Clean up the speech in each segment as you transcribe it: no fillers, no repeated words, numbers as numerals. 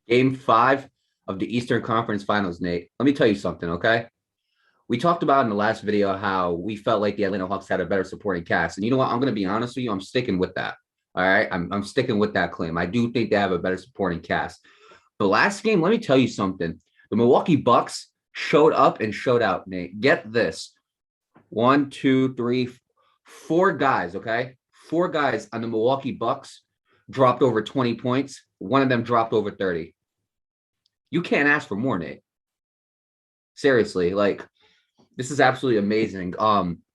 Game 5 of the Eastern Conference Finals, Nate. Let me tell you something, okay? We talked about in the last video how we felt like the Atlanta Hawks had a better supporting cast. And you know what? I'm going to be honest with you. I'm sticking with that. All right. I'm sticking with that claim. I do think they have a better supporting cast. The last game, let me tell you something. The Milwaukee Bucks showed up and showed out, Nate. Get this. One, two, three, four guys, okay? Four guys on the Milwaukee Bucks dropped over 20 points. One of them dropped over 30. You can't ask for more, Nate. Seriously, like this is absolutely amazing.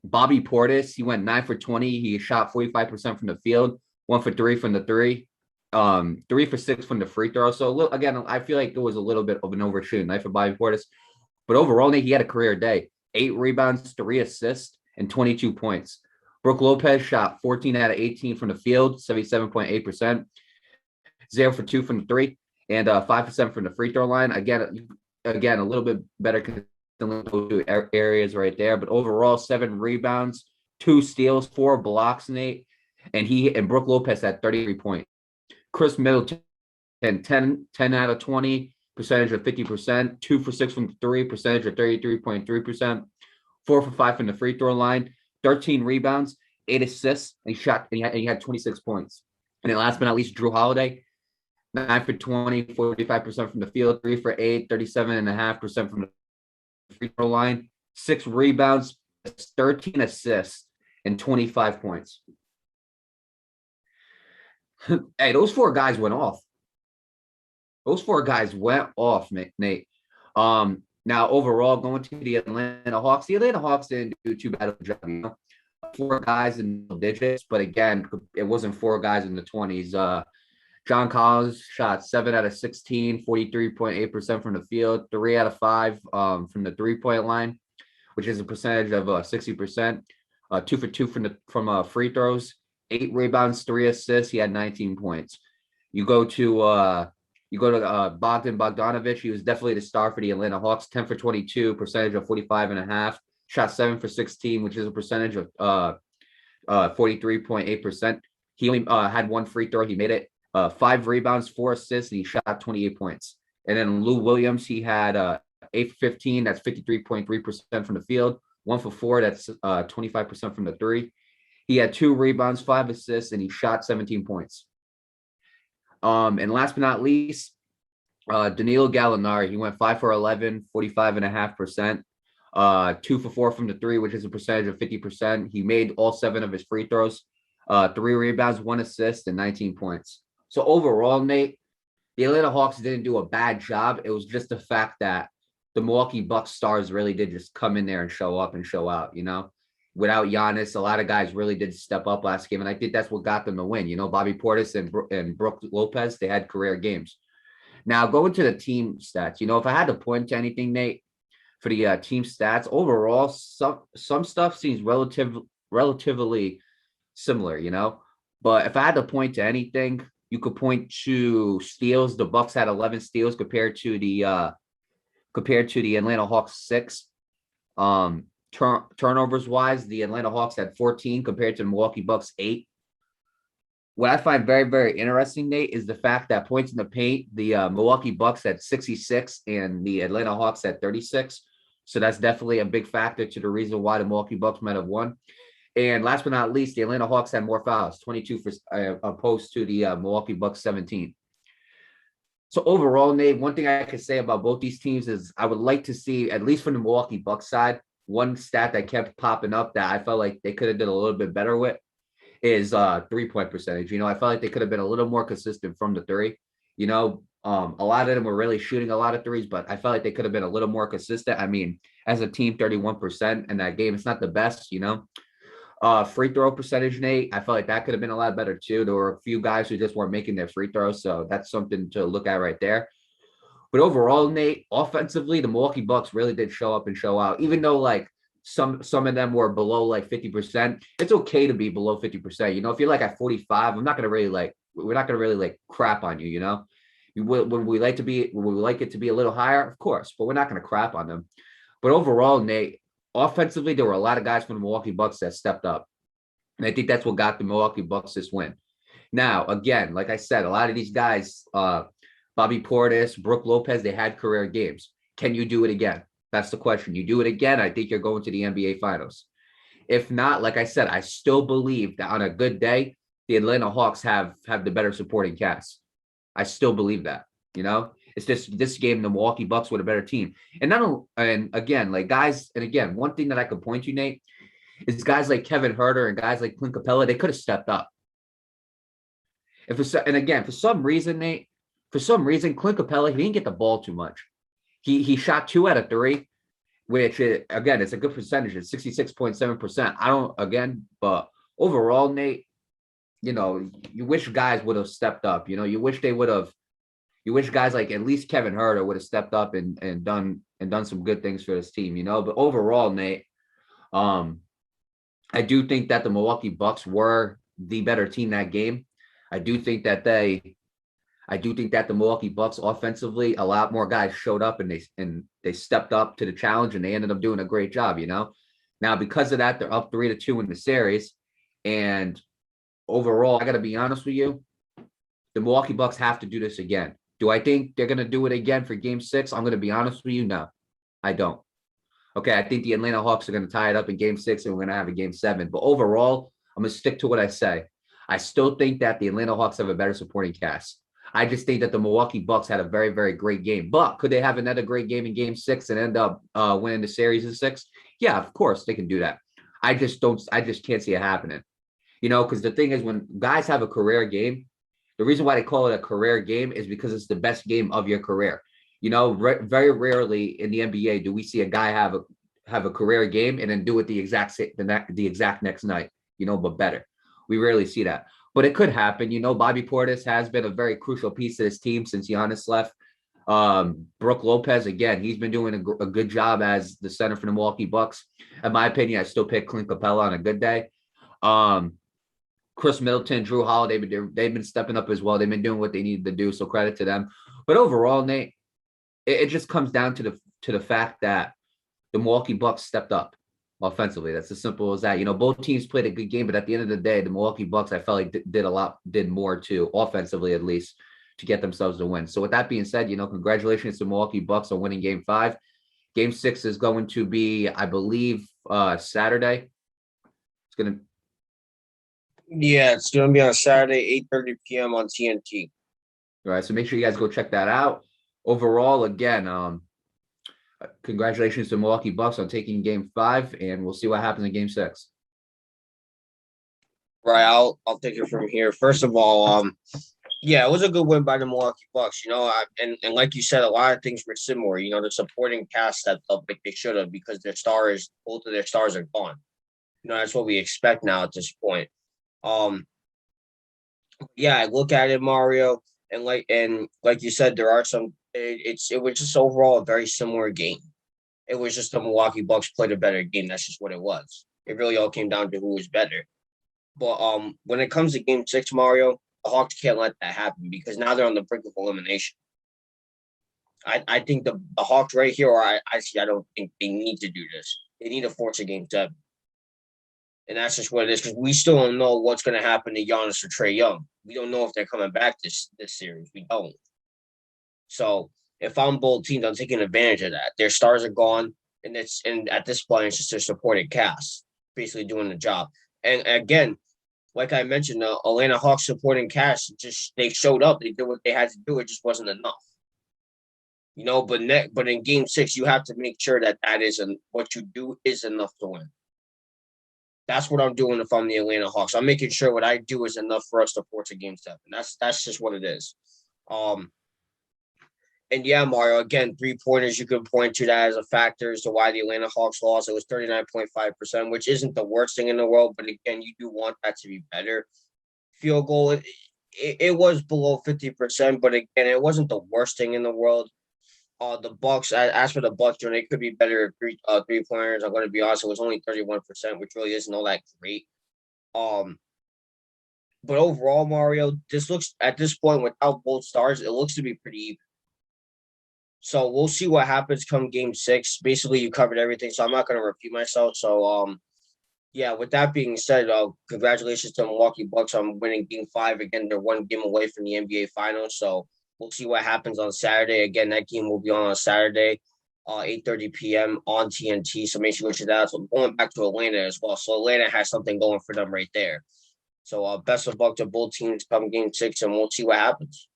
Bobby Portis, he went 9 for 20. He shot 45% from the field, 1 for 3 from the three, 3 for 6 from the free throw. So again, I feel like it was a little bit of an overshooting night for Bobby Portis. But overall, Nate, he had a career day. 8 rebounds, 3 assists, and 22 points. Brook Lopez shot 14 out of 18 from the field, 77.8%. 0 for 2 from the three, and 5% from the free throw line. Again, a little bit better than areas right there. But overall, 7 rebounds, 2 steals, 4 blocks, Nate. And Brook Lopez had 33 points. Chris Middleton, 10 out of 20, percentage of 50%, 2 for 6 from the three, percentage of 33.3%, 4 for 5 from the free throw line, 13 rebounds, 8 assists, and he had 26 points. And then last but not least, Drew Holiday, 9 for 20, 45% from the field, 3 for 8, 37.5% from the free throw line, 6 rebounds, 13 assists, and 25 points. Hey, those four guys went off. Those four guys went off, Nate. Now overall, going to the Atlanta Hawks didn't do too bad of a job, you know. 4 guys in digits, but again, it wasn't 4 guys in the 20s. John Collins shot 7 out of 16, 43.8% from the field, 3 out of 5 from the 3-point line, which is a percentage of 60%. 2 for 2 from free throws, 8 rebounds, 3 assists. He had 19 points. You go to Bogdan Bogdanovic. He was definitely the star for the Atlanta Hawks. 10 for 22, percentage of 45.5. Shot 7 for 16, which is a percentage of 43.8%. He only had 1 free throw. He made it. 5 rebounds, 4 assists, and he shot 28 points. And then Lou Williams, he had 8 for 15. That's 53.3% from the field. 1 for 4. That's 25% from the three. He had 2 rebounds, 5 assists, and he shot 17 points. And last but not least, Danilo Gallinari. He went 5 for 11, 45.5%. 2 for 4 from the three, which is a percentage of 50%. He made all 7 of his free throws. 3 rebounds, 1 assist, and 19 points. So overall, Nate, the Atlanta Hawks didn't do a bad job. It was just the fact that the Milwaukee Bucks stars really did just come in there and show up and show out, you know. Without Giannis, a lot of guys really did step up last game, and I think that's what got them the win. You know, Bobby Portis and Brook Lopez, they had career games. Now, going to the team stats, you know, if I had to point to anything, Nate, for the team stats, overall, some stuff seems relatively similar, you know. But if I had to point to anything, you could point to steals. The Bucks had 11 steals compared to the Atlanta Hawks 6. Turnovers wise, the Atlanta Hawks had 14 compared to the Milwaukee Bucks 8. What I find very, very interesting, Nate, is the fact that points in the paint, the Milwaukee Bucks had 66 and the Atlanta Hawks had 36. So that's definitely a big factor to the reason why the Milwaukee Bucks might have won. And last but not least, the Atlanta Hawks had more fouls, 22 for opposed to the Milwaukee Bucks 17. So overall, Nate, one thing I could say about both these teams is I would like to see, at least from the Milwaukee Bucks side, one stat that kept popping up that I felt like they could have done a little bit better with is 3-point percentage. You know, I felt like they could have been a little more consistent from the three. You know, a lot of them were really shooting a lot of threes, but I felt like they could have been a little more consistent. I mean, as a team, 31% in that game, it's not the best, you know. Free throw percentage, Nate, I felt like that could have been a lot better too. There were a few guys who just weren't making their free throws, so that's something to look at right there. But overall, Nate, offensively, the Milwaukee Bucks really did show up and show out. Even though like some of them were below like 50%, it's okay to be below 50%. You know, if you're like at 45, we're not gonna really like crap on you, you know. Would we like it to be a little higher? Of course, but we're not gonna crap on them. But overall, Nate, offensively, there were a lot of guys from the Milwaukee Bucks that stepped up. And I think that's what got the Milwaukee Bucks this win. Now, again, like I said, a lot of these guys, Bobby Portis, Brooke Lopez, they had career games. Can you do it again? That's the question. You do it again, I think you're going to the NBA Finals. If not, like I said, I still believe that on a good day, the Atlanta Hawks have the better supporting cast. I still believe that. You know, it's just this game, the Milwaukee Bucks with a better team. And not and again, like guys, and again, one thing that I could point to, Nate, is guys like Kevin Herter and guys like Clint Capella, they could have stepped up. And again, for some reason, Nate, Clint Capella, he didn't get the ball too much. He shot 2 out of 3, which again, it's a good percentage. It's 66.7%. I don't again, but overall, Nate, you know, you wish guys would have stepped up. You know, you wish guys like at least Kevin Herter would have stepped up and done some good things for this team, you know. But overall, Nate, I do think that the Milwaukee Bucks were the better team that game. I do think that the Milwaukee Bucks offensively, a lot more guys showed up and they stepped up to the challenge and they ended up doing a great job, you know. Now, because of that, they're up 3-2 in the series. And overall, I got to be honest with you, the Milwaukee Bucks have to do this again. Do I think they're going to do it again for Game 6? I'm going to be honest with you, no, I don't. Okay, I think the Atlanta Hawks are going to tie it up in Game 6 and we're going to have a Game 7. But overall, I'm going to stick to what I say. I still think that the Atlanta Hawks have a better supporting cast. I just think that the Milwaukee Bucks had a very, very great game. But could they have another great game in Game 6 and end up winning the series in 6? Yeah, of course they can do that. I just can't see it happening. You know, because the thing is, when guys have a career game, the reason why they call it a career game is because it's the best game of your career. You know, very rarely in the NBA do we see a guy have a career game and then do it the exact next night, you know, but better. We rarely see that. But it could happen. You know, Bobby Portis has been a very crucial piece to this team since Giannis left. Brooke Lopez, again, he's been doing a good job as the center for the Milwaukee Bucks. In my opinion, I still pick Clint Capella on a good day. Chris Middleton, Drew Holiday, they've been stepping up as well. They've been doing what they needed to do, so credit to them. But overall, Nate, it just comes down to the fact that the Milwaukee Bucks stepped up offensively. That's as simple as that. You know, both teams played a good game, but at the end of the day, the Milwaukee Bucks, I felt like did more too, offensively at least, to get themselves to win. So with that being said, you know, congratulations to Milwaukee Bucks on winning Game 5. Game 6 is going to be, I believe, Saturday. It's gonna be on Saturday, 8:30 p.m. on TNT. All right, so make sure you guys go check that out. Overall, again, congratulations to Milwaukee Bucks on taking Game 5, and we'll see what happens in Game 6. Right, I'll take it from here. First of all, it was a good win by the Milwaukee Bucks. You know, and like you said, a lot of things were similar. You know, the supporting cast stepped up like they should have because both of their stars are gone. You know, that's what we expect now at this point. I look at it, Mario, and like you said, there are some. It was just overall a very similar game. It was just the Milwaukee Bucks played a better game. That's just what it was. It really all came down to who was better. But when it comes to Game 6, Mario, the Hawks can't let that happen because now they're on the brink of elimination. I think the Hawks right here, I don't think they need to do this. They need to force a Game 7. And that's just what it is because we still don't know what's going to happen to Giannis or Trae Young. We don't know if they're coming back this series. We don't. So if I'm both teams, I'm taking advantage of that. Their stars are gone, and at this point, it's just their supporting cast basically doing the job. And again, like I mentioned, the Atlanta Hawks supporting cast they showed up. They did what they had to do. It just wasn't enough. You know, but in Game 6, you have to make sure that what you do is enough to win. That's what I'm doing if I'm the Atlanta Hawks. I'm making sure what I do is enough for us to force a Game 7. That's just what it is. And yeah, Mario, again, 3-pointers, you could point to that as a factor as to why the Atlanta Hawks lost. It was 39.5%, which isn't the worst thing in the world. But again, you do want that to be better. Field goal, it was below 50%, but again, it wasn't the worst thing in the world. The Bucks, as for the Bucks, they could be better at 3-pointers. I'm going to be honest, it was only 31%, which really isn't all that great. But overall, Mario, this looks at this point without both stars, it looks to be pretty even. So we'll see what happens come Game 6. Basically, you covered everything, so I'm not going to repeat myself. So, with that being said, congratulations to Milwaukee Bucks on winning Game 5. Again, they're one game away from the NBA Finals. So We'll see what happens on Saturday. Again, that game will be on Saturday, 8:30 p.m. on TNT. So make sure you watch that. So going back to Atlanta as well. So Atlanta has something going for them right there. So best of luck to both teams come game 6, and we'll see what happens.